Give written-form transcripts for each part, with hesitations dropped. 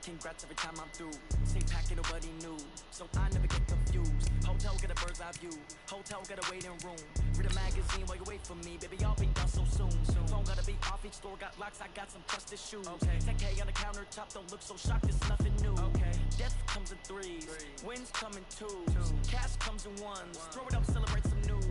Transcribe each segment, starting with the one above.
Congrats every time I'm through. Stay packing nobody new, so I never get confused. Hotel get a bird's eye view. Hotel get a waiting room. Read a magazine while you wait for me, baby. I'll be done so soon. Phone gotta be off. Each store got locks. I got some trusted shoes. Okay. 10K on the countertop. Don't look so shocked. It's nothing new. Okay. Death comes in threes. Wins come in twos. Cash comes in ones. Throw it up, celebrate some news.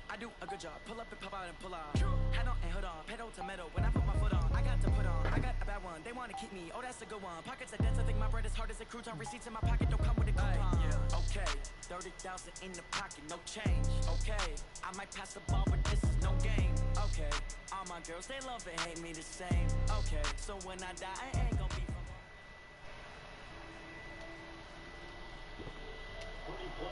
I do a good job. Pull up and pop out and pull out. Head on and hood on. Pedal to metal. When I put my foot on, I got to put on. I got a bad one. They want to keep me. Oh, that's a good one. Pockets are dense. I think my bread is hard as a crouton. Receipts in my pocket don't come with a coupon. Okay. 30,000 in the pocket. No change. Okay. I might pass the ball, but this is no game. Okay. All my girls, they love and hate me the same. Okay. So when I die, I ain't gonna be from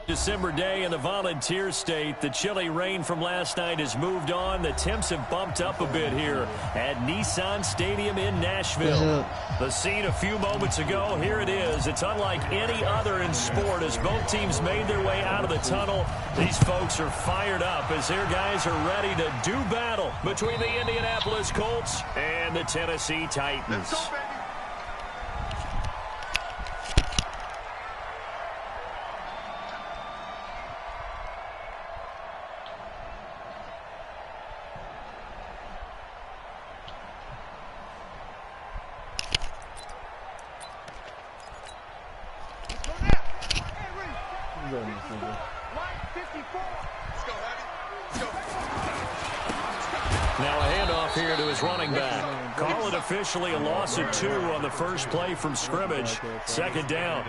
December day in the Volunteer State. The chilly rain from last night has moved on. The temps have bumped up a bit here at Nissan Stadium in Nashville. The scene a few moments ago, here it is. It's unlike any other in sport as both teams made their way out of the tunnel. These folks are fired up as their guys are ready to do battle between the Indianapolis Colts and the Tennessee Titans. Now a handoff here to his running back. Call it officially a loss of 2 on the first play from scrimmage. Second down.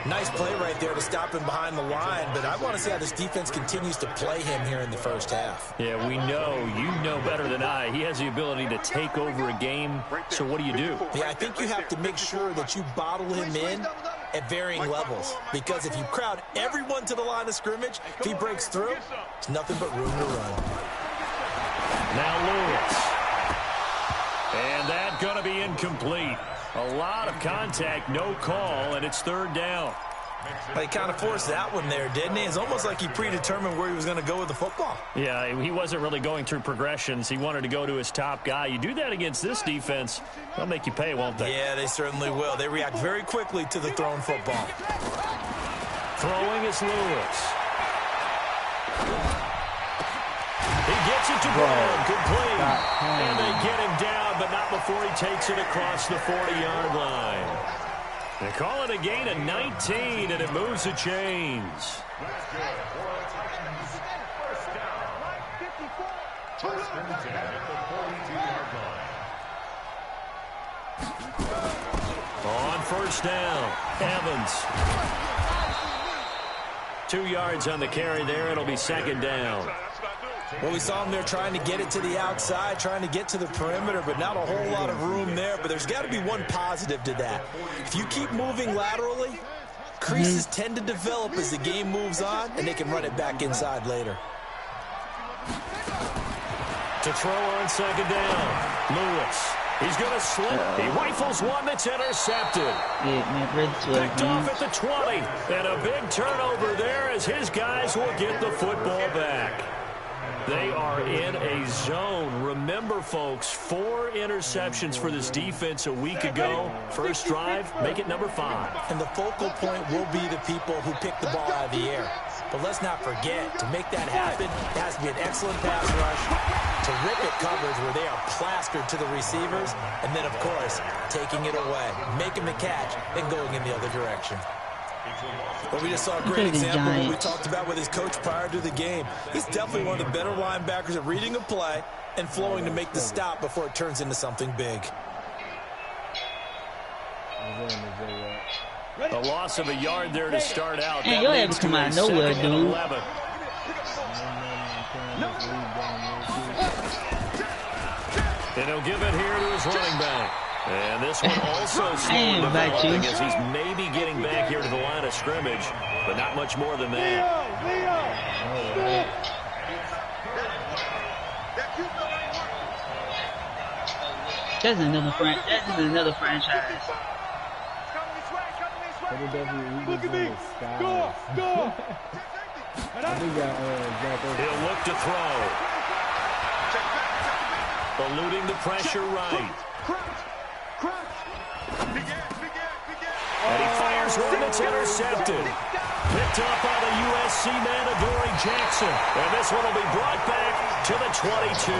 Nice play right there to stop him behind the line, but I want to see how this defense continues to play him here in the first half. Yeah, we know. You know better than I. He has the ability to take over a game, so what do you do? Yeah, I think you have to make sure that you bottle him in at varying levels, because if you crowd everyone to the line of scrimmage, if he breaks through, it's nothing but room to run. Now Lewis. And that's going to be incomplete. A lot of contact, no call, and it's third down. He kind of forced that one there, didn't he? It's almost like he predetermined where he was going to go with the football. Yeah, he wasn't really going through progressions. He wanted to go to his top guy. You do that against this defense, they'll make you pay, won't they? Yeah, they certainly will. They react very quickly to the thrown football. Throwing is Lewis. He gets it to Brown, complete. And they get him down, but not before he takes it across the 40-yard line. They call it a gain of 19, and it moves the chains. On first down, Evans. 2 yards on the carry there. It'll be second down. Well, we saw him there trying to get it to the outside, trying to get to the perimeter, but not a whole lot of room there. But there's got to be one positive to that. If you keep moving laterally, creases tend to develop as the game moves on, and they can run it back inside later. To throw on second down, Lewis. He's going to slip. He rifles one that's intercepted. Picked off at the 20. And a big turnover there as his guys will get the football back. They are in a zone. Remember, folks, 4 interceptions for this defense a week ago. First drive, make it number 5. And the focal point will be the people who pick the ball out of the air. But let's not forget, to make that happen, it has to be an excellent pass rush, terrific coverage where they are plastered to the receivers, and then, of course, taking it away, making the catch, and going in the other direction. Well, we just saw a great example of what we talked about with his coach prior to the game. He's definitely one of the better linebackers at reading a play and flowing to make the stop before it turns into something big. A loss of a yard there to start out. Hey, you'll have to come out of nowhere, dude. And he'll give it here to his running back. And this one also slow developing as he's maybe getting back here to the line of scrimmage, but not much more than that. That's another franchise. Look at me. Go. He'll look to throw. Eluding the pressure right. Here's one that's intercepted. Picked up by the USC man, Adoree Jackson. And this one will be brought back to the 22.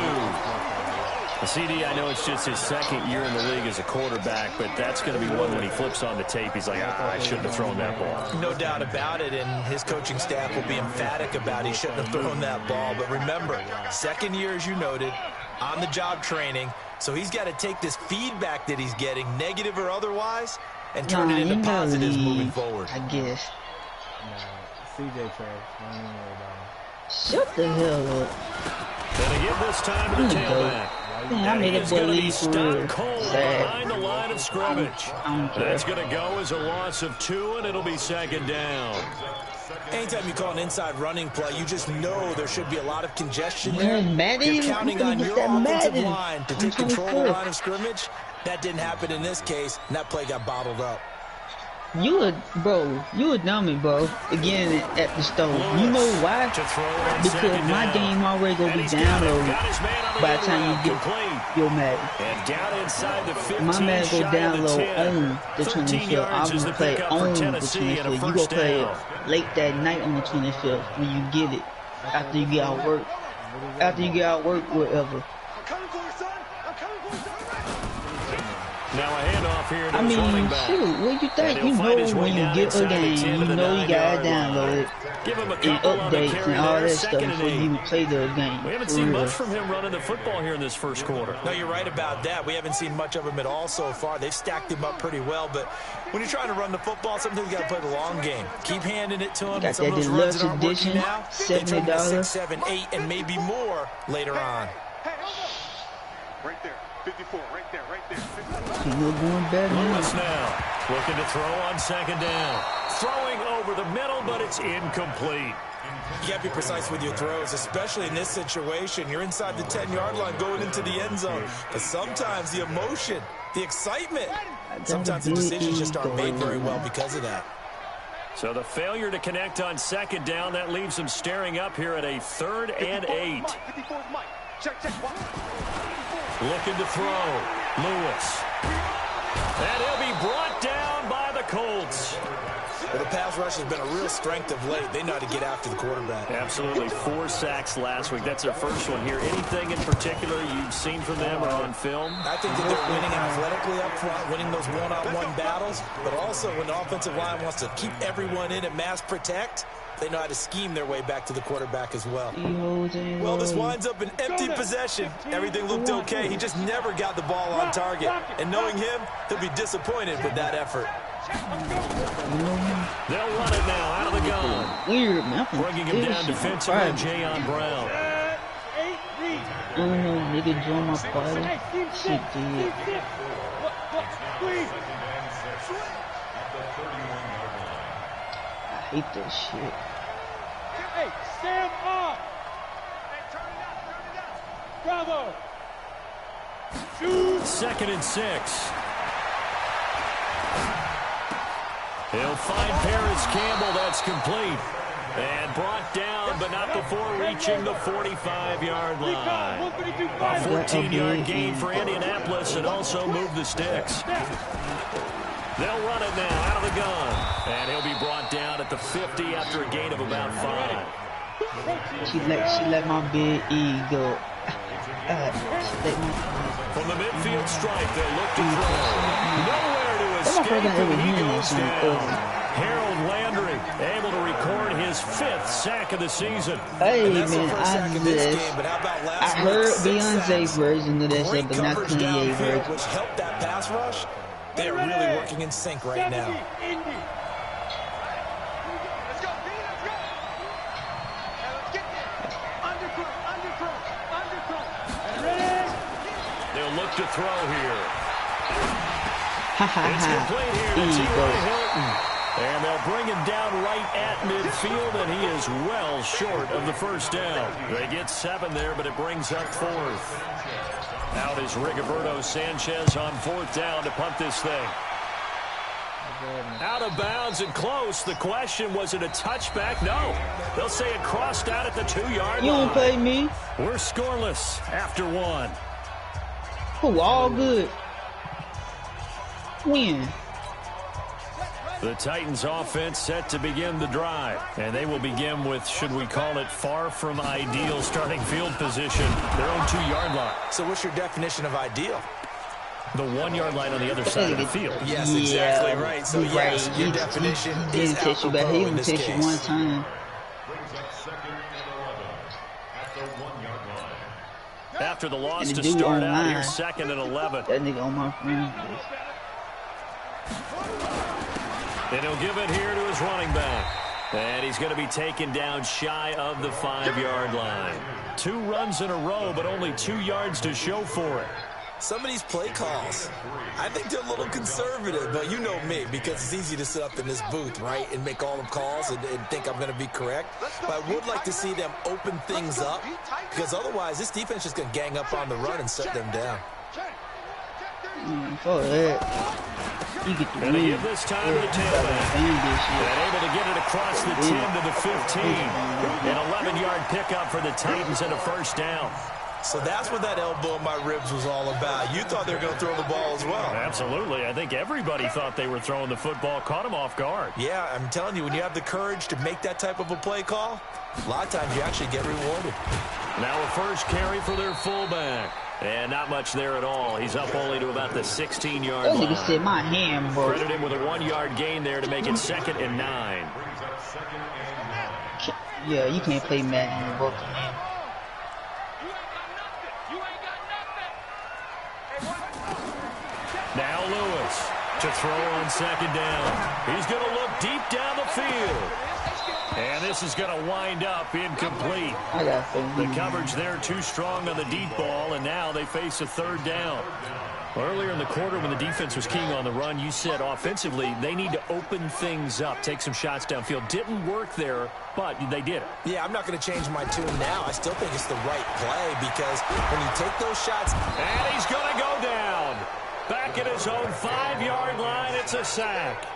CD, I know it's just his second year in the league as a quarterback, but that's going to be one when he flips on the tape. He's like, I shouldn't have thrown that ball. No doubt about it, and his coaching staff will be emphatic about he shouldn't have thrown that ball. But remember, second year, as you noted, on-the-job training, so he's got to take this feedback that he's getting, negative or otherwise, and turn it into positives moving forward. I guess. CJ trash. I don't worry about him. Shut the hell up. Gonna give this time to the tailback. I made a boy leave for real. Behind the line of scrimmage. That's going to go as a loss of 2, and it'll be second down. Anytime you call an inside running play, you just know there should be a lot of congestion there. Madden, you're counting on your offensive line to take control of the line of scrimmage. That didn't happen in this case, and that play got bottled up. You a dummy, bro. Again, at the stove. You know why? Because my game already gonna be downloaded by the time you get your Madden. My Madden go download on the 25th. I'm gonna play on the 25th. You gonna play it late that night on the 25th when you get it. After you get out work. After you get out work, whatever. Now a handoff here to I mean, running back. shoot, what you think? You know when you get a game, you know you gotta download it and updates and all that stuff before you even play the game. We haven't seen much from him running the football here in this first quarter. No, you're right about that. We haven't seen much of him at all so far. They've stacked him up pretty well, but when you're trying to run the football, sometimes you got to play the long game. Keep handing it to him. Got some that of those runs deluxe that aren't working edition, now, they turn into $70. 6, 7, 8, and maybe more later on. Right there, 54, right there, right there. You're going better Lewis now looking to throw on second down. Throwing over the middle, but it's incomplete. You got to be precise with your throws, especially in this situation. You're inside the 10-yard line going into the end zone. But sometimes the emotion, the excitement, sometimes the decisions just aren't made very well because of that. So the failure to connect on second down, that leaves them staring up here at a 3rd and 8. Looking to throw. Lewis. And he'll be brought down by the Colts. Well, the pass rush has been a real strength of late. They know how to get after the quarterback. Absolutely. 4 sacks last week. That's their first one here. Anything in particular you've seen from them or on film? I think that they're winning athletically up front, winning those one-on-one battles, but also when the offensive line wants to keep everyone in and mass protect, they know how to scheme their way back to the quarterback as well. Well, this winds up an empty possession. Everything looked okay. He just never got the ball on target. And knowing him, he'll be disappointed with that effort. They'll run it now out of the gun. Weird, man. Bringing him down defensively, Jayon Brown. I don't know, nigga join my party. Shit, dude. I hate that shit. Hey, stand up! Hey, turn it up, Bravo! Shoot! 2nd and 6. He'll find Paris Campbell. That's complete. And brought down, but not before reaching the 45-yard line. A 14-yard gain for Indianapolis and also move the sticks. They'll run it now out of the gun. And he'll be brought down at the 50 after a gain of about 5. She let my big E go. From the midfield stripe, they'll look to throw. Nowhere to escape, and he goes down. Harold Landry able to record his 5th sack of the season. Hey, man, I heard Beyonce's version of that shit, but not Kanye's version. Which helped that pass rush. They are really working in sync right now. They'll look to throw here. It's complete here to T.Y. Hilton. And they'll bring him down right at midfield, and he is well short of the first down. They get 7 there, but it brings up 4th. Out is Rigoberto Sanchez on 4th down to punt this thing. Out of bounds and close. The question, was it a touchback? No. They'll say it crossed out at the 2-yard line. You don't pay me. We're scoreless after 1. Oh, all good. Win. The Titans offense set to begin the drive. And they will begin with, should we call it, far from ideal starting field position, their own 2-yard line. So what's your definition of ideal? The 1-yard line on the other side of the field. Yes, exactly right. So yes, your definition is apropos in this case. He didn't touch you one time. After the loss to start out here, 2nd and 11. That nigga on my friend. And he'll give it here to his running back. And he's going to be taken down shy of the 5-yard line. 2 runs in a row, but only 2 yards to show for it. Some of these play calls, I think they're a little conservative, but you know me, because it's easy to sit up in this booth, right, and make all the calls and think I'm going to be correct. But I would like to see them open things up, because otherwise this defense is going to gang up on the run and shut them down. Go ahead. You get the and they give this time to the tailback. And able to get it across the 10 to the 15. An 11-yard pickup for the Titans and a first down. So that's what that elbow in my ribs was all about. You thought they were going to throw the ball as well. Absolutely. I think everybody thought they were throwing the football, caught them off guard. Yeah, I'm telling you, when you have the courage to make that type of a play call, a lot of times you actually get rewarded. Now a first carry for their fullback. And not much there at all. He's up only to about the 16-yard line. That nigga said my hand, bro. Credit him with a 1-yard gain there to make it 2nd and 9. Yeah, you can't play Madden, bro. Now Lewis to throw on 2nd down. He's going to look deep down the field. And this is going to wind up incomplete. The coverage there too strong on the deep ball, and now they face a 3rd down. Earlier in the quarter when the defense was keying on the run, you said offensively they need to open things up, take some shots downfield. Didn't work there, but they did it. Yeah, I'm not going to change my tune now. I still think it's the right play because when you take those shots. And he's going to go down. Back at his own 5-yard line, it's a sack.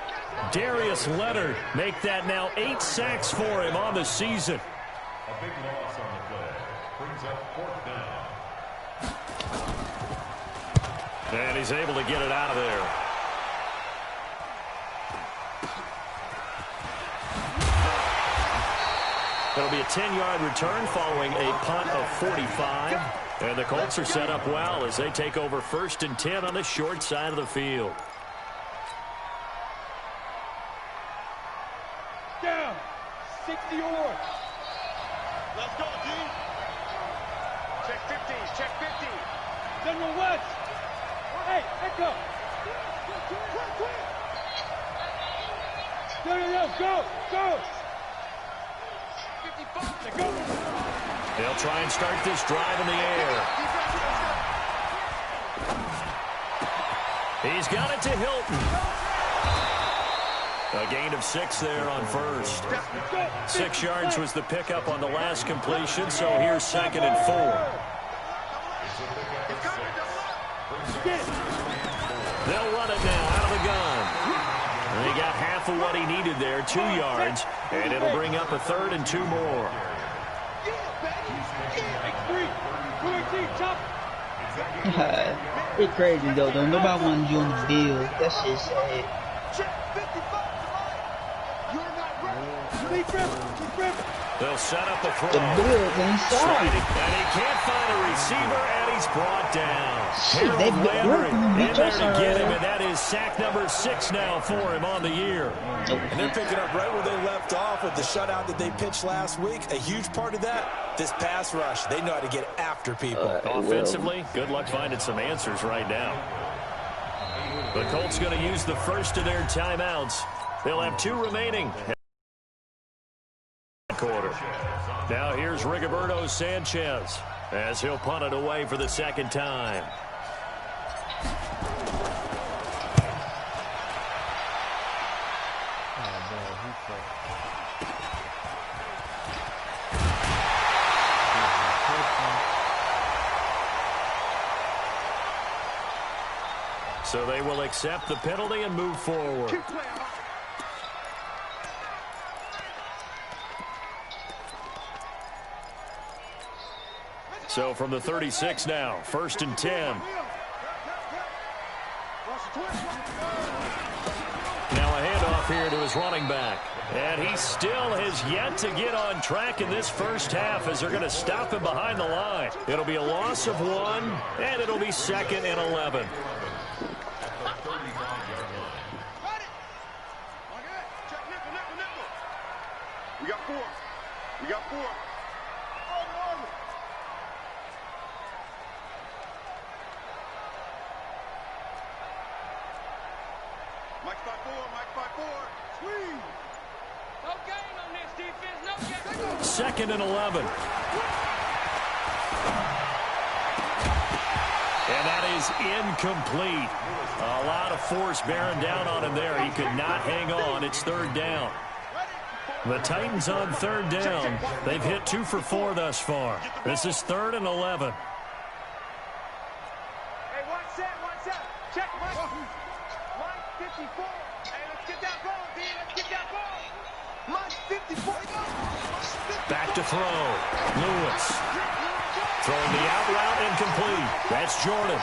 Darius Leonard make that now 8 sacks for him on the season. A big loss on the play. Brings up 4th down. And he's able to get it out of there. It'll be a 10-yard return following a punt of 45. And the Colts are set up well as they take over 1st and 10 on the short side of the field. Down. 60 yards. Let's go, D. Check 50. Check 50. General West. Hey, echo. Go. Go. 55. Go. They'll try and start this drive in the air. He's got it to Hilton. A gain of 6 there on 1st. 6 yards was the pickup on the last completion, so here's 2nd and 4. They'll run it now out of the gun. And he got half of what he needed there, 2 yards, and it'll bring up a 3rd and 2 more. It's crazy though. Nobody wants you on the field. That shit's sad. They'll set up a throw. The Bills inside. And he can't find a receiver, and he's brought down. Shit, they Harold Landry in there to get him, us. and that is sack number 6 now for him on the year. And they're picking up right where they left off with the shutout that they pitched last week. A huge part of that, this pass rush. They know how to get after people. Offensively, good luck finding some answers right now. The Colts going to use the first of their timeouts. They'll have 2 remaining. Quarter. Now here's Rigoberto Sanchez as he'll punt it away for the 2nd time. So they will accept the penalty and move forward. So from the 36 now, 1st and 10. Now a handoff handoff here to his running back. And he still has yet to get on track in this first half as they're going to stop him behind the line. It'll be a loss of 1, and it'll be 2nd and 11. We got 4. We got 4. Mike 5-4, Mike 5-4. Swing. No gain on this defense. No gain. 2nd and 11. And that is incomplete. A lot of force bearing down on him there. He could not hang on. It's 3rd down. The Titans on 3rd down. They've hit 2 for 4 thus far. This is 3rd and 11. Hey, one set. Check, Mike. Mike 54. Hey, let's get that ball, D. Let's get that ball. Mike 54. Back to throw. Lewis. Throwing the out route incomplete. That's Jordan.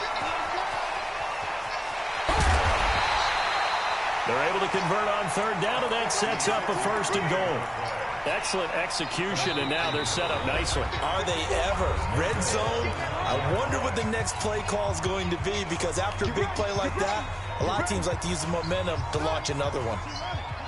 They're able to convert on 3rd down, and that sets up a 1st and goal. Excellent execution, and now they're set up nicely. Are they ever? Red zone? I wonder what the next play call is going to be, because after a big play like that, a lot of teams like to use the momentum to launch another one.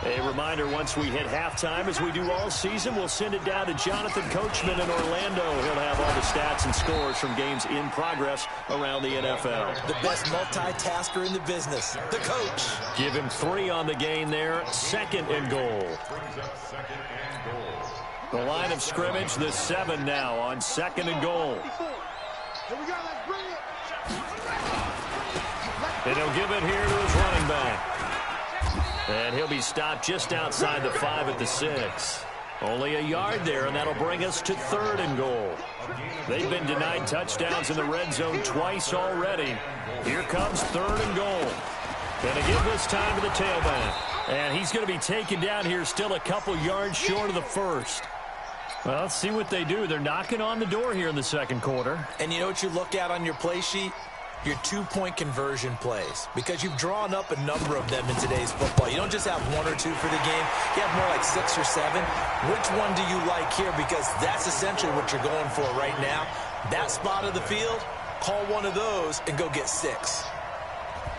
A reminder, once we hit halftime, as we do all season, we'll send it down to Jonathan Coachman in Orlando. He'll have all the stats and scores from games in progress around the NFL. The best multitasker in the business, the coach. Give him 3 on the game there, 2nd and goal. The line of scrimmage, the 7 now on 2nd and goal. Here we go, let's bring it. And he'll give it here to his running back. And he'll be stopped just outside the 5 at the 6. Only a yard there, and that'll bring us to 3rd and goal. They've been denied touchdowns in the red zone twice already. Here comes 3rd and goal. Gonna give this time to the tailback. And he's going to be taken down here still a couple yards short of the 1st. Well, let's see what they do. They're knocking on the door here in the 2nd quarter. And you know what you look at on your play sheet? Your 2-point conversion plays, because you've drawn up a number of them in today's football. You don't just have 1 or 2 for the game. You have more like 6 or 7. Which one do you like here? Because that's essentially what you're going for right now. That spot of the field, call one of those and go get 6.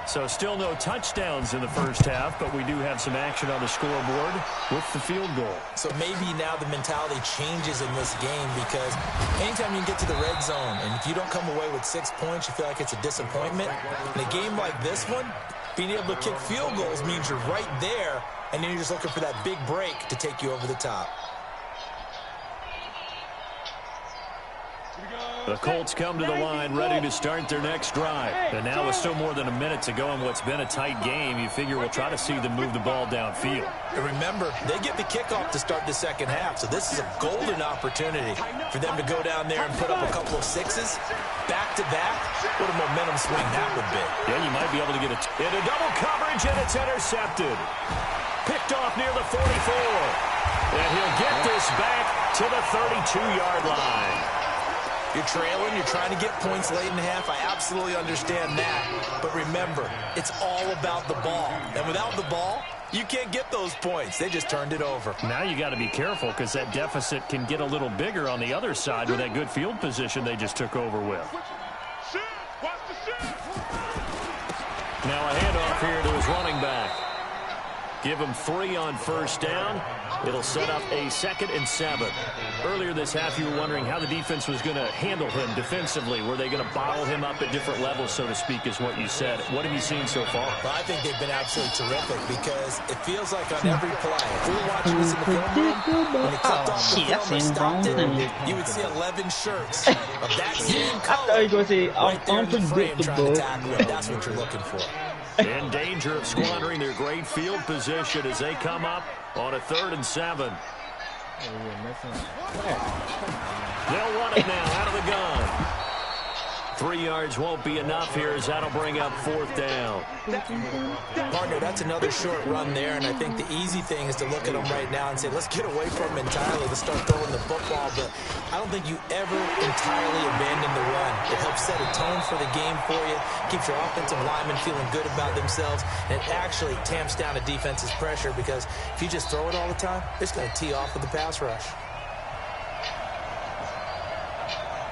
So still no touchdowns in the first half, but we do have some action on the scoreboard with the field goal. So maybe now the mentality changes in this game, because anytime you can get to the red zone, and if you don't come away with 6 points, you feel like it's a disappointment. In a game like this one, being able to kick field goals means you're right there, and then you're just looking for that big break to take you over the top. The Colts come to the line ready to start their next drive. And now with still more than a minute to go in what's been a tight game, you figure we'll try to see them move the ball downfield. And remember, they get the kickoff to start the 2nd half, so this is a golden opportunity for them to go down there and put up a couple of 6s. Back-to-back, what a momentum swing that would be. Yeah, you might be able to get it into double coverage, and it's intercepted. Picked off near the 44. And he'll get this back to the 32-yard line. You're trailing, you're trying to get points late in the half. I absolutely understand that. But remember, it's all about the ball. And without the ball, you can't get those points. They just turned it over. Now you got to be careful, because that deficit can get a little bigger on the other side with that good field position they just took over with. Now a handoff here to his running back. Give him 3 on 1st down. It'll set up a 2nd and 7. Earlier this half, you were wondering how the defense was going to handle him defensively. Were they going to bottle him up at different levels, so to speak, is what you said. What have you seen so far? Well, I think they've been absolutely terrific, because it feels like on every play, if we were watching this in the film room, when he clicked off the film and stopped it, you would see 11 shirts of that same color right there in the frame trying to tackle him. That's what you're looking for. In danger of squandering their great field position as they come up on a 3rd and 7. They'll run it now out of the gun. 3 yards won't be enough here as that'll bring up 4th down. Partner, that's another short run there, and I think the easy thing is to look at them right now and say, let's get away from them entirely. Let's start throwing the football, but I don't think you ever entirely abandon the run. It helps set a tone for the game for you, keeps your offensive linemen feeling good about themselves, and it actually tamps down a defense's pressure because if you just throw it all the time, it's going to tee off with the pass rush.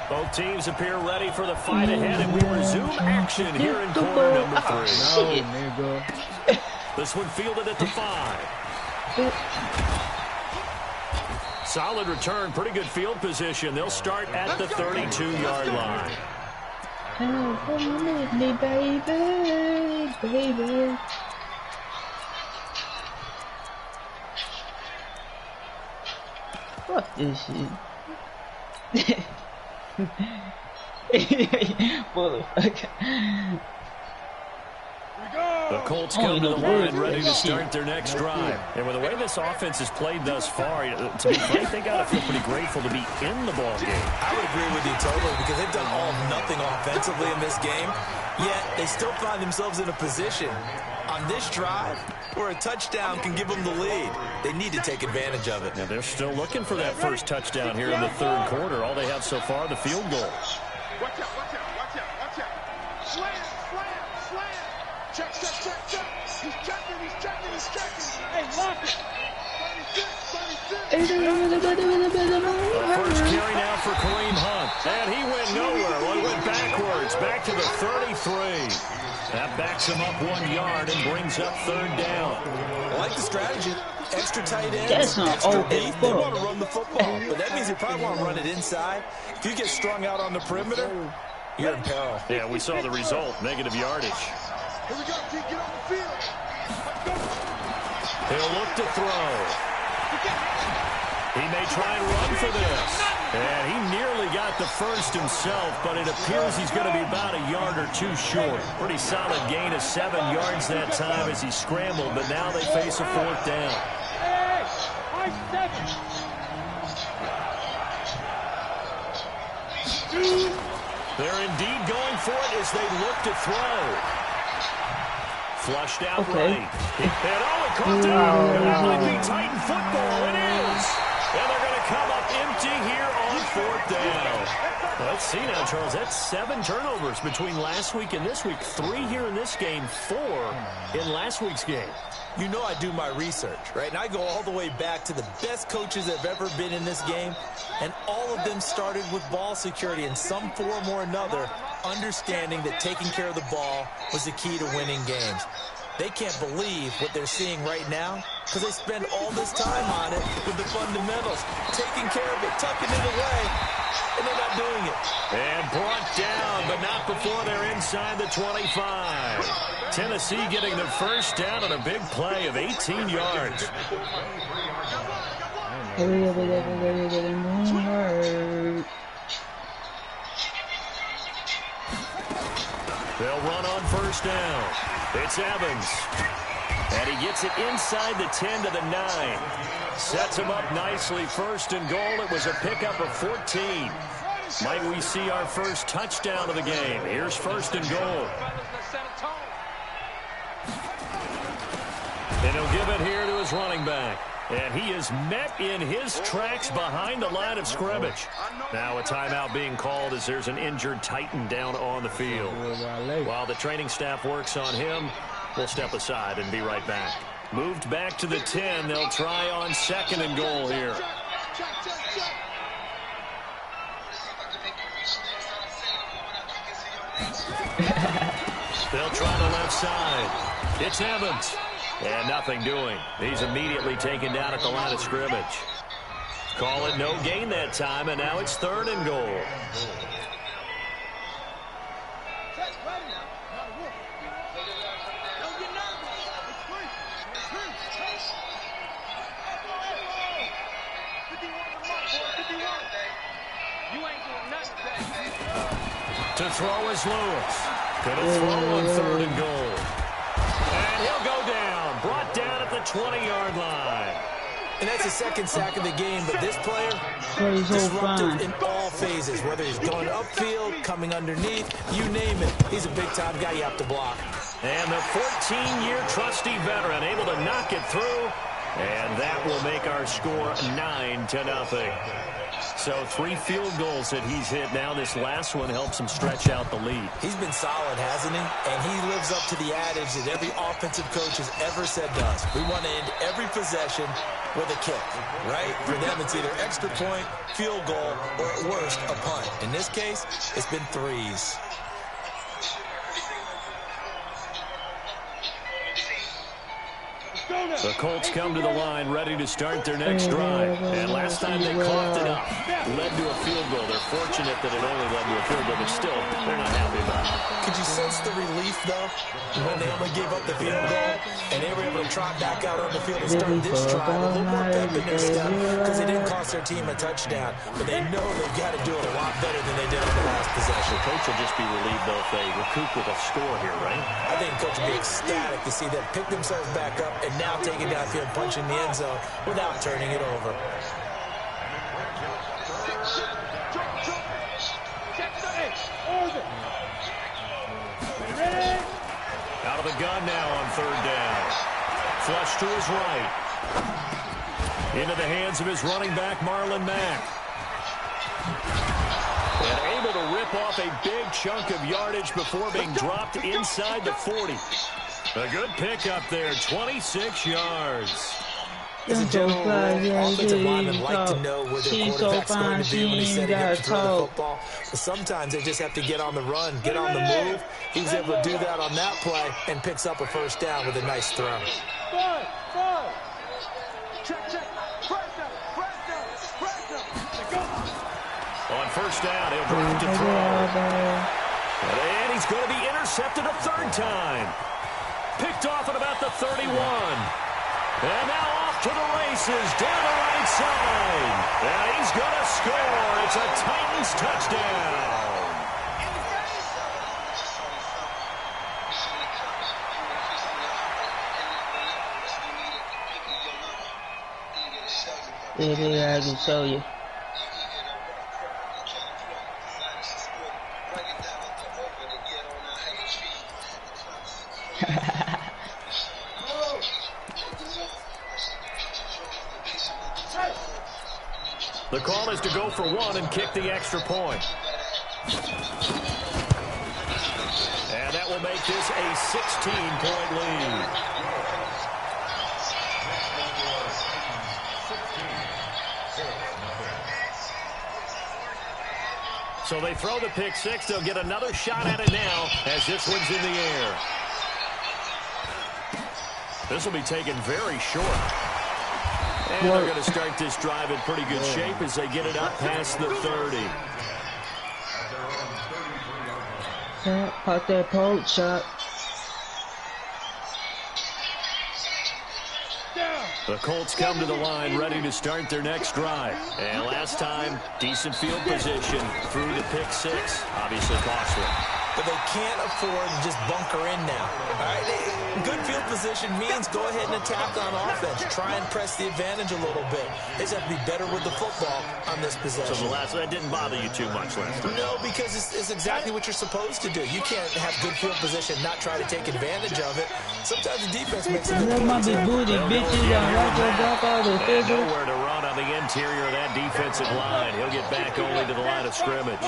Both teams appear ready for the fight ahead, and we resume action here in quarter number 3. No, nigga. This one fielded at the 5. Solid return, pretty good field position. They'll start at the 32-yard line. Oh, come with me, baby, baby. Fuck this shit. Motherfucker. The Colts come to the line ready to start their next drive. And with the way this offense has played thus far, to be frank, they got to feel pretty grateful to be in the ball game. I would agree with you totally because they've done all nothing offensively in this game, yet they still find themselves in a position on this drive where a touchdown can give them the lead. They need to take advantage of it. And they're still looking for that first touchdown here in the 3rd quarter. All they have so far, the field goal. Watch out, watch out, watch out, watch out. Slam, slam, slam. Check, check, check, check. He's checking, he's checking, he's checking. Hey, lock it. 36, 36. First carry now for Kareem Hunt. And he went nowhere. Well, he went backwards, back to the 33. That backs him up 1 yard and brings up 3rd down. I like the strategy. Extra tight ends, That's not extra open beef. They foot. want to run the football, but that means you probably want to run it inside. If you get strung out on the perimeter, you're in peril. Yeah, we saw the result, negative yardage. Here we go, T, get on the field. He'll look to throw. He may try and run for this. And he nearly got the first himself, but it appears he's going to be about a yard or 2 short. Pretty solid gain of 7 yards that time as he scrambled, but now they face a 4th down. They're indeed going for it as they look to throw. Flushed out right. And it caught down. That might be Titan football. It is. And they're going to come up empty here on 4th down. Let's see now, Charles. That's 7 turnovers between last week and this week. 3 here in this game, 4 in last week's game. You know I do my research, right? And I go all the way back to the best coaches that have ever been in this game, and all of them started with ball security in some form or another, understanding that taking care of the ball was the key to winning games. They can't believe what they're seeing right now because they spend all this time on it with the fundamentals, taking care of it, tucking it away, and they're not doing it. And brought down, but not before they're inside the 25. Tennessee getting the first down on a big play of 18 yards. They'll run on first down. It's Evans. And he gets it inside the 10 to the 9. Sets him up nicely. 1st and goal. It was a pickup of 14. Might we see our first touchdown of the game? Here's 1st and goal. And he'll give it here to his running back. And he is met in his tracks behind the line of scrimmage. Now a timeout being called as there's an injured Titan down on the field. While the training staff works on him, we'll step aside and be right back. Moved back to the 10. They'll try on 2nd and goal here. They'll try the left side. It's Evans. And nothing doing. He's immediately taken down at the line of scrimmage. Call it no gain that time, and now it's 3rd and goal. To throw is Lewis. Gonna throw on 3rd and goal. And he'll go down. Brought down at the 20-yard line. And that's the second sack of the game, but this player, disruptive in all phases, whether he's going upfield, coming underneath, you name it. He's a big-time guy you have to block. And the 14-year trusty veteran able to knock it through, and that will make our score 9-0. So 3 field goals that he's hit now. This last one helps him stretch out the lead. He's been solid, hasn't he? And he lives up to the adage that every offensive coach has ever said to us. We want to end every possession with a kick, right? For them, it's either extra point, field goal, or at worst, a punt. In this case, it's been 3s. The Colts come to the line ready to start their next drive. And last time they coughed it up, led to a field goal. They're fortunate that it only led to a field goal, but still, they're not happy about it. Could you sense the relief, though, when they only gave up the field goal and they were able to trot back out on the field and start this drive a little more pep in their step because they didn't cost their team a touchdown, but they know they've got to do it a lot better than they did on the last possession. The coach will just be relieved, though, if they recoup with a score here, right? I think the coach will be ecstatic to see them pick themselves back up and now take it downfield and punch in the end zone without turning it over. Out of the gun now on 3rd down. Flush to his right. Into the hands of his running back, Marlon Mack. And able to rip off a big chunk of yardage before being dropped inside the 40. A good pickup there, 26 yards. As a general rule, offensive linemen like to know where their quarterback's going to be when he's setting up to throw the football. But sometimes they just have to get on the run, get on the move. He was able to do that on that play and picks up a 1st down with a nice throw. On 1st down, he'll drop to throw. And he's going to be intercepted a 3rd time. Picked off at about the 31. And now off to the races, down the right side. And he's going to score. It's a Titans touchdown. Yeah, I can show you. The call is to go for 1 and kick the extra point. And that will make this a 16-point lead. So they throw the pick 6. They'll get another shot at it now as this one's in the air. This will be taken very short. And they're going to start this drive in pretty good shape as they get it up past the 30. Pop that poach shot. The Colts come to the line ready to start their next drive. And last time, decent field position through the pick 6. Obviously costly. But they can't afford to just bunker in now. All right? Good field position means go ahead and attack on offense. Try and press the advantage a little bit. They just have to be better with the football on this possession. So that didn't bother you too much last time? No, because it's exactly what you're supposed to do. You can't have good field position and not try to take advantage of it. Sometimes the defense makes a good might be booty, bitches. Nowhere to run on the interior of that defensive line. He'll get back only to the line of scrimmage.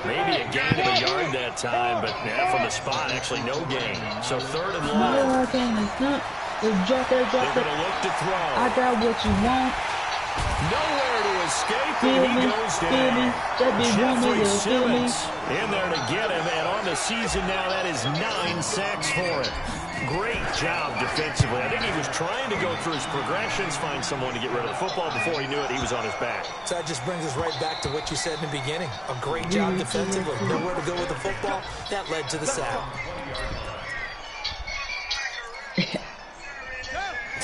Maybe a gain of a yard that time, but from the spot, actually no gain. So 3rd and long. Drop They're going to look to throw. I got what you want. Nowhere to escape, and he goes down. Jeffrey Simmons in there to get him, and on the season now, that is 9 sacks for him. Great job defensively. I think he was trying to go through his progressions, find someone to get rid of the football. Before he knew it, he was on his back. So that just brings us right back to what you said in the beginning. A great job defensively. Nowhere to go with the football. That led to the sack.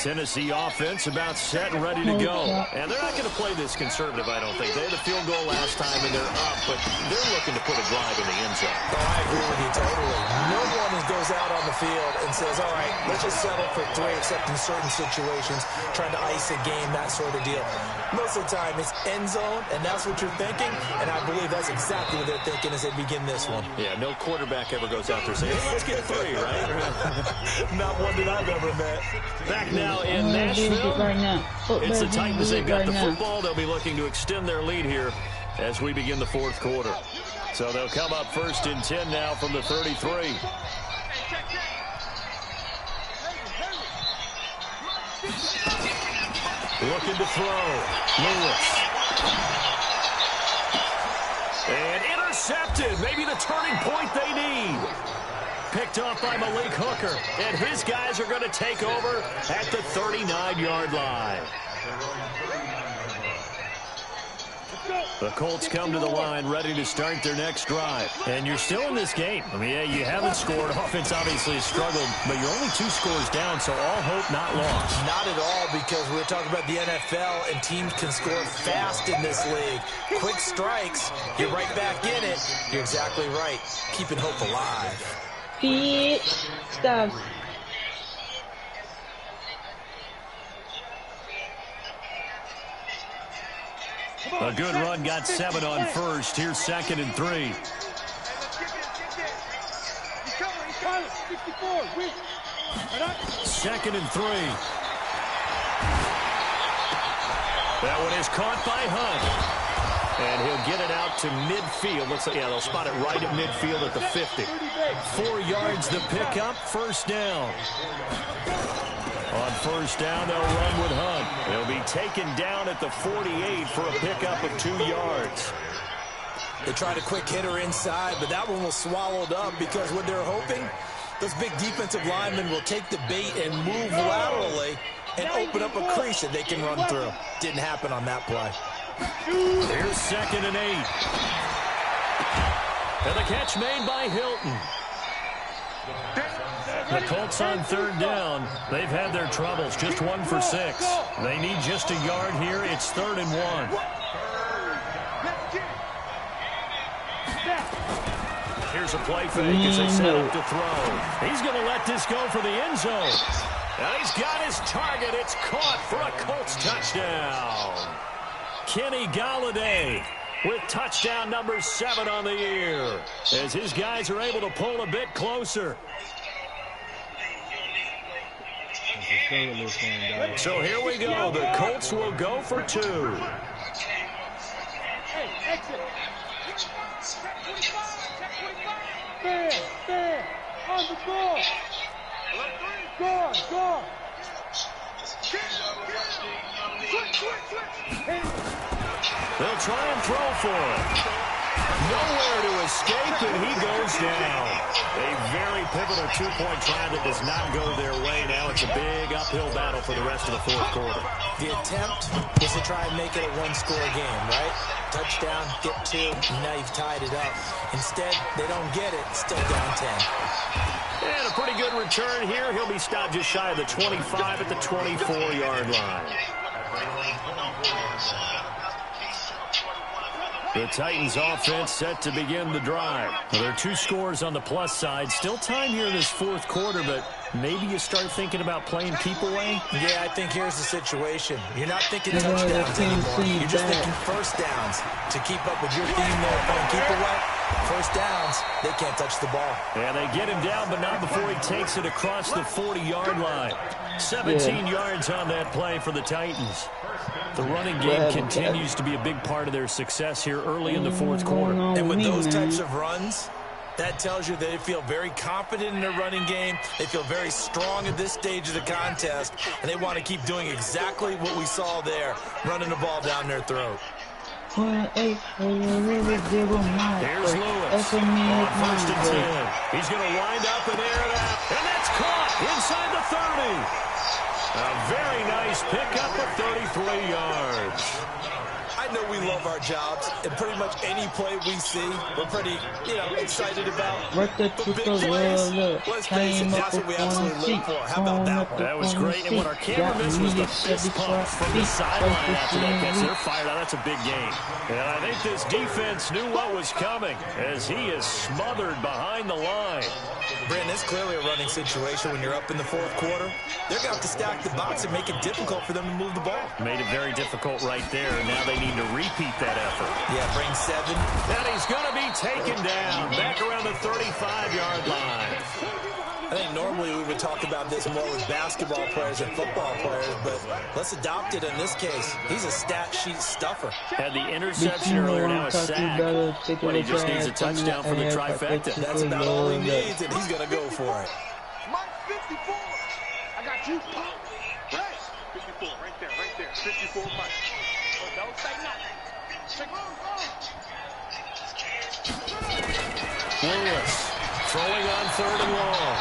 Tennessee offense about set and ready to go. And they're not going to play this conservative, I don't think. They had a field goal last time, and they're up, but they're looking to put a drive in the end zone. Oh, I agree with you totally. No one goes out on the field and says, all right, let's just settle for 3, except in certain situations, trying to ice a game, that sort of deal. Most of the time, it's end zone, and that's what you're thinking, and I believe that's exactly what they're thinking as they begin this one. Yeah, no quarterback ever goes out there saying, hey, let's get 3, right? Not one that I've ever met. Back now in Nashville. It's the Titans. They've got the football. They'll be looking to extend their lead here as we begin the fourth quarter. So they'll come up 1st and 10 now from the 33. Looking to throw. Lewis. And intercepted. Maybe the turning point they need. Picked off by Malik Hooker. And his guys are going to take over at the 39-yard line. The Colts come to the line ready to start their next drive. And you're still in this game. I mean, yeah, you haven't scored. Offense obviously has struggled, but you're only 2 scores down, so all hope not lost. Not at all, because we're talking about the NFL, and teams can score fast in this league. Quick strikes, you're right back in it. You're exactly right. Keeping hope alive. Stop. A good run, got 7 on first. Here's 2nd and 3. Second and 3. That one is caught by Hunt. And he'll get it out to midfield. Looks like, yeah, they'll spot it right at midfield at the 50. 4 yards the pickup, 1st down. On 1st down, they'll run with Hunt. They'll be taken down at the 48 for a pickup of 2 yards. They tried a quick hitter inside, but that one was swallowed up because what they're hoping, those big defensive linemen will take the bait and move laterally and open up a crease that they can run through. Didn't happen on that play. Here's 2nd and 8. And the catch made by Hilton. The Colts on 3rd down. They've had their troubles. Just 1 for 6. They need just a yard here. It's 3rd and 1. Here's a play fake as they set up to throw. He's going to let this go for the end zone. And he's got his target. It's caught for a Colts touchdown. Kenny Golladay with touchdown number 7 on the year, as his guys are able to pull a bit closer. So here we go. The Colts will go for 2. There, on the ball. Go. They'll try and throw for it. Nowhere to escape, and he goes down. A very pivotal 2-point try that does not go their way. Now it's a big uphill battle for the rest of the fourth quarter. The attempt was to try and make it a 1-score game, right? Touchdown, get 2, now you've tied it up. Instead, they don't get it, still down 10. And a pretty good return here. He'll be stopped just shy of the 25 at the 24-yard line. The Titans offense set to begin the drive. Well, there are 2 scores on the plus side. Still time here in this fourth quarter, but maybe you start thinking about playing keep away? Yeah, I think here's the situation. You're not thinking touchdowns anymore. You're just thinking first downs. To keep up with your theme there, playing keep away, first downs, they can't touch the ball. And they get him down, but not before he takes it across the 40-yard line. 17 yards on that play for the Titans. The running game continues to be a big part of their success here early in the fourth quarter. And with those types of runs, that tells you they feel very confident in their running game. They feel very strong at this stage of the contest, and they want to keep doing exactly what we saw there, running the ball down their throat. Here's Lewis on 1st and 10. He's going to wind up and air it out, and that's caught inside the 30. A very nice pickup of 33 yards. I know we love our jobs, and pretty much any play we see, we're pretty, excited about. Right there, But big plays, let's face it, that's what we absolutely live for. How about that one? That was great, and what our camera missed was the fist pump from the sideline after that catch. They're fired out. That's a big game. And I think this defense knew what was coming as he is smothered behind the line. Brandon, it's clearly a running situation when you're up in the fourth quarter. They're going to have to stack the box and make it difficult for them to move the ball. Made it very difficult right there. Now they need to repeat that effort. Yeah, bring 7. And he's going to be taken down back around the 35-yard line. I think normally we would talk about this more with basketball players and football players, but let's adopt it in this case. He's a stat sheet stuffer. Had the interception earlier, now a sack. But he just needs a touchdown for the trifecta. That's about all he needs, and he's going to go for it. Mike 54. I got you. Hey, 54, right there. 54, Mike. Oh, don't say nothing. Lewis throwing on 3rd and long.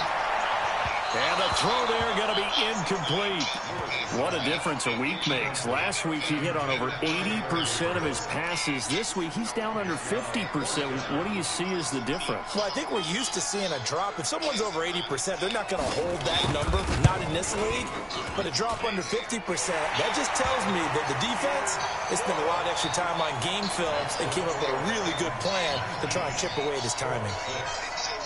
And the throw there going to be incomplete. What a difference a week makes. Last week he hit on over 80% of his passes. This week he's down under 50%. What do you see as the difference? Well, I think we're used to seeing a drop. If someone's over 80%, they're not going to hold that number. Not in this league. But a drop under 50%, that just tells me that the defense has spent a lot of extra time on game films and came up with a really good plan to try and chip away at his timing.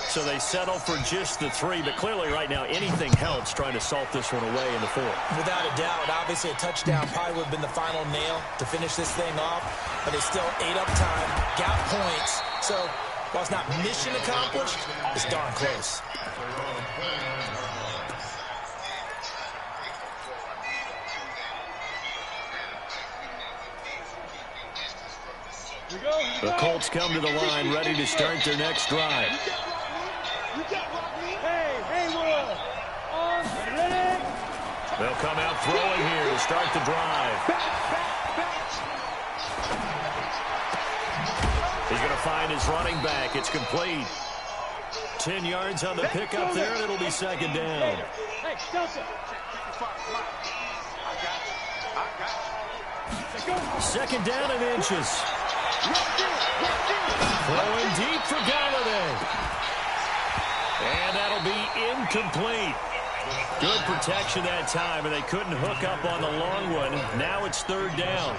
So they settle for just the 3, but clearly right now anything helps trying to salt this one away in the 4th. Without a doubt, obviously a touchdown probably would have been the final nail to finish this thing off, but they still ate up time, got points. So while it's not mission accomplished, it's darn close. The Colts come to the line ready to start their next drive. They'll come out throwing here to start the drive. He's going to find his running back. It's complete. 10 yards on the pickup there, and it'll be 2nd down. Second down and inches. Throwing deep for Galladay. And that'll be incomplete. Good protection that time, and they couldn't hook up on the long one. Now it's 3rd down.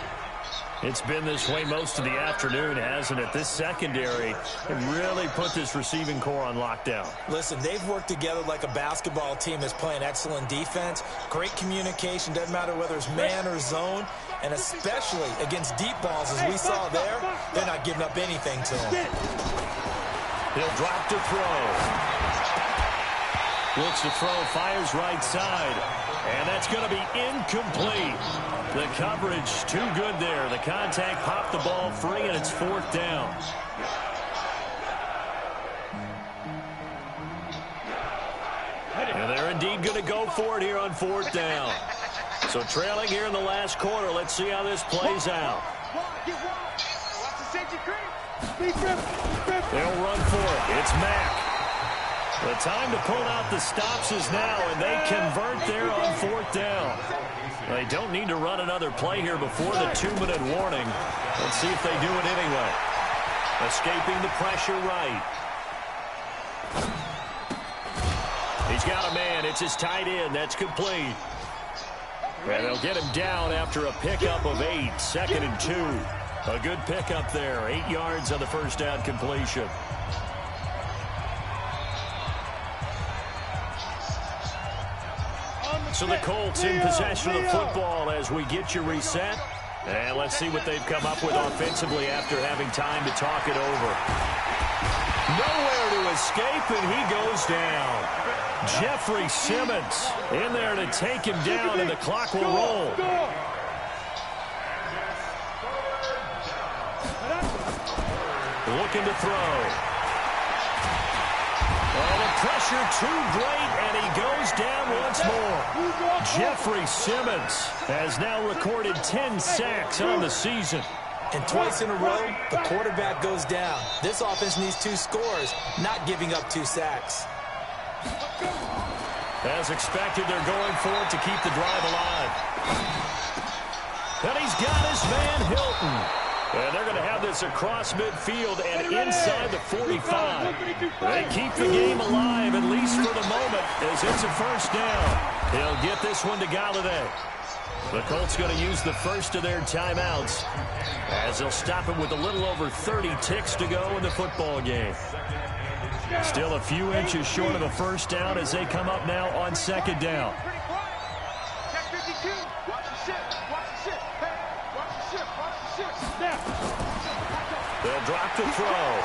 It's been this way most of the afternoon, hasn't it? This secondary really put this receiving core on lockdown. Listen, they've worked together like a basketball team that's playing excellent defense. Great communication, doesn't matter whether it's man or zone. And especially against deep balls, as we saw there, they're not giving up anything to them. He'll drop to throw. Looks to throw, fires right side. And that's going to be incomplete. The coverage too good there. The contact popped the ball free, and it's 4th down. And they're indeed going to go for it here on 4th down. So trailing here in the last quarter. Let's see how this plays out. They'll run for it. It's Mack. The time to pull out the stops is now, and they convert there on 4th down. They don't need to run another play here before the 2-minute warning. Let's see if they do it anyway. Escaping the pressure right. He's got a man. It's his tight end. That's complete. And they'll get him down after a pickup of 8. 2nd and 2. A good pickup there. 8 yards on the first down completion. So the Colts in possession of the football as we get you reset. And let's see what they've come up with offensively after having time to talk it over. Nowhere to escape, and he goes down. Jeffrey Simmons in there to take him down, and the clock will roll. Looking to throw. Oh, the pressure too great, and he goes down once more. Jeffrey Simmons has now recorded 10 sacks on the season. And twice in a row, the quarterback goes down. This offense needs 2 scores, not giving up 2 sacks. As expected, they're going for it to keep the drive alive. And he's got his man Hilton. And they're going to have this across midfield and inside the 45. They keep the game alive, at least for the moment, as it's a first down. He'll get this one to Galladay. The Colts going to use the first of their timeouts as they'll stop it with a little over 30 ticks to go in the football game. Still a few inches short of a first down as they come up now on second down. They'll drop the throw.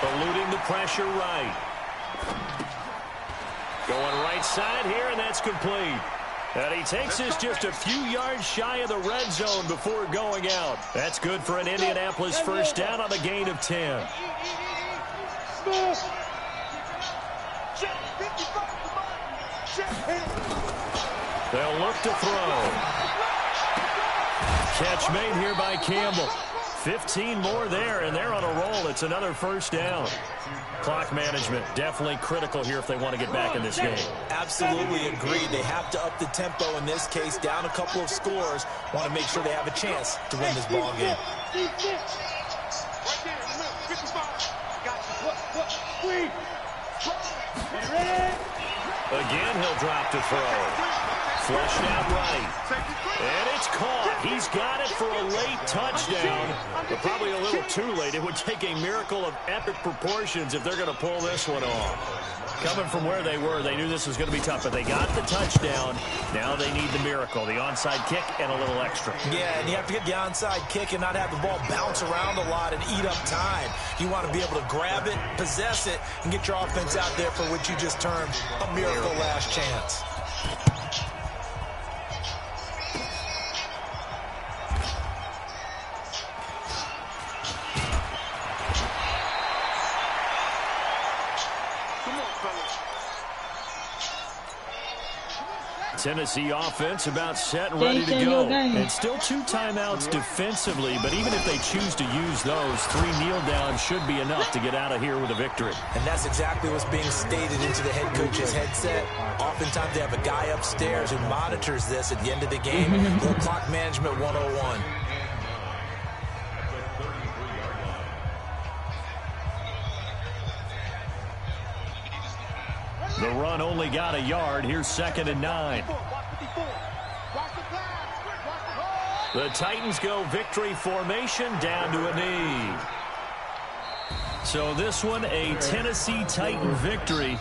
Eluding the pressure right. Going right side here, and that's complete. And he takes this just a few yards shy of the red zone before going out. That's good for an Indianapolis first down on a gain of 10. They'll look to throw. Catch made here by Campbell. 15 more there, and they're on a roll. It's another first down. Clock management definitely critical here if they want to get back in this game. Absolutely agreed. They have to up the tempo in this case, down a couple of scores. Want to make sure they have a chance to win this ball game. Again, he'll drop to throw. Flushed out right. And it's caught. He's got it for a late touchdown, but probably a little too late. It would take a miracle of epic proportions if they're going to pull this one off. Coming from where they were, they knew this was going to be tough, but they got the touchdown. Now they need the miracle, the onside kick and a little extra. Yeah, and you have to get the onside kick and not have the ball bounce around a lot and eat up time. You want to be able to grab it, possess it, and get your offense out there for what you just termed a miracle last chance. Tennessee offense about set and ready to go. And still 2 timeouts defensively, but even if they choose to use those, 3 kneel downs should be enough to get out of here with a victory. And that's exactly what's being stated into the head coach's headset. Oftentimes they have a guy upstairs who monitors this at the end of the game. Little clock management 101. The run only got a yard. Here's 2nd and 9. The Titans go victory formation down to a knee. So this one, a Tennessee Titan victory.